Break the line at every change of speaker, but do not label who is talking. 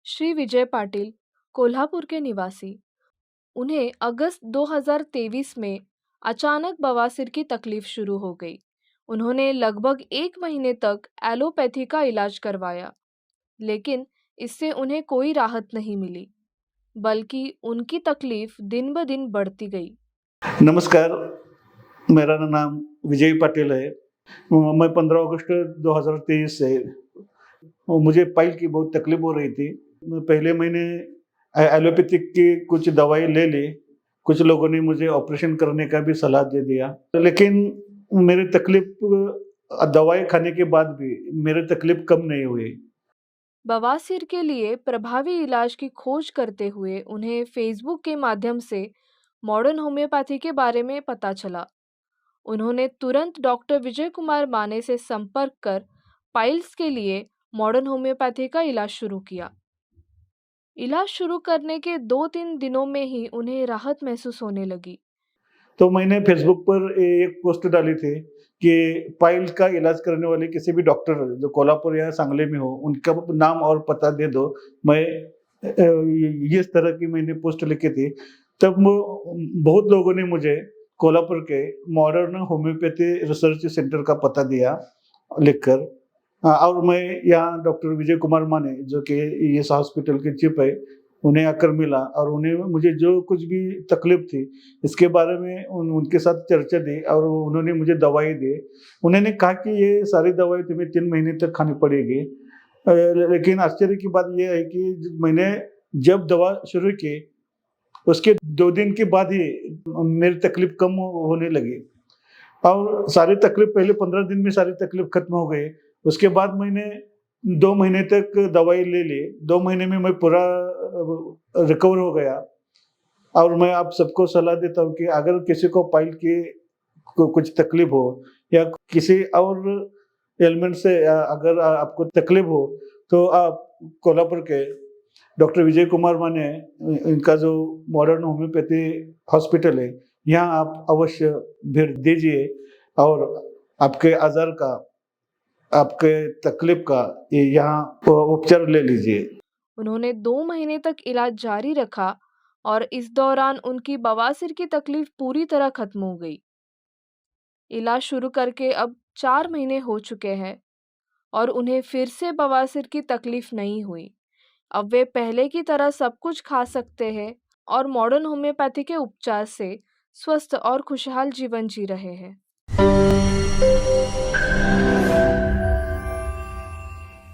श्री विजय पाटिल कोल्हापुर के निवासी। उन्हें अगस्त 2023 में अचानक बवासीर की तकलीफ शुरू हो गई। उन्होंने लगभग 1 महीने तक एलोपैथी का इलाज करवाया, लेकिन इससे उन्हें कोई राहत नहीं मिली, बल्कि उनकी तकलीफ दिन ब दिन बढ़ती गई।
नमस्कार, मेरा नाम विजय पाटिल है। मैं 15 अगस्त 2023 से मुझे पाइल की बहुत तकलीफ हो रही थी। पहले महीने एलोपैथिक की कुछ दवाई ले ली। कुछ लोगों ने मुझे ऑपरेशन करने का भी सलाह दे दिया, लेकिन मेरी तकलीफ दवाई खाने के बाद भी मेरी तकलीफ कम नहीं हुई।
बवासीर के लिए प्रभावी इलाज की खोज करते हुए उन्हें फेसबुक के माध्यम से मॉडर्न होम्योपैथी के बारे में पता चला। उन्होंने तुरंत डॉक्टर विजय कुमार माने से संपर्क कर पाइल्स के लिए मॉडर्न होम्योपैथी का इलाज शुरू किया। इलाज शुरू करने के 2-3 दिनों में ही उन्हें राहत महसूस होने लगी।
तो मैंने फेसबुक पर एक पोस्ट डाली थी कि पाइल्स का इलाज करने वाले किसी भी डॉक्टर जो कोल्हापुर या सांगली में हो, उनका नाम और पता दे दो। मैं इस तरह की मैंने पोस्ट लिखी थी। तब बहुत लोगों ने मुझे कोल्हापुर के मॉडर्न होम्योपैथी रिसर्च सेंटर का पता दिया लिखकर। और मैं यहाँ डॉक्टर विजय कुमार माने, जो कि इस हॉस्पिटल के चीफ है, उन्हें आकर मिला और उन्हें मुझे जो कुछ भी तकलीफ थी इसके बारे में उनके साथ चर्चा दी और उन्होंने मुझे दवाई दी। उन्होंने कहा कि ये सारी दवाई तुम्हें 3 महीने तक खानी पड़ेगी। लेकिन आश्चर्य की बात यह है कि मैंने जब दवा शुरू की उसके 2 दिन के बाद ही मेरी तकलीफ कम होने लगी और सारी तकलीफ पहले 15 दिन में सारी तकलीफ खत्म हो गई। उसके बाद मैंने 2 महीने तक दवाई ले ली। 2 महीने में मैं पूरा रिकवर हो गया। और मैं आप सबको सलाह देता हूँ कि अगर किसी को पाइल की कुछ तकलीफ हो या किसी और एलिमेंट से अगर आपको तकलीफ हो, तो आप कोल्हापुर के डॉक्टर विजय कुमार माने, इनका जो मॉडर्न होम्योपैथी हॉस्पिटल है, यहाँ आप अवश्य भेंट दीजिए और आपके आजार का, आपके तकलीफ का ये यहाँ उपचार ले लीजिए।
उन्होंने 2 महीने तक इलाज जारी रखा और इस दौरान उनकी बवासीर की तकलीफ पूरी तरह खत्म हो गई। इलाज शुरू करके अब 4 महीने हो चुके हैं और उन्हें फिर से बवासीर की तकलीफ नहीं हुई। अब वे पहले की तरह सब कुछ खा सकते हैं और मॉडर्न होम्योपैथी के उपचार से स्वस्थ और खुशहाल जीवन जी रहे हैं।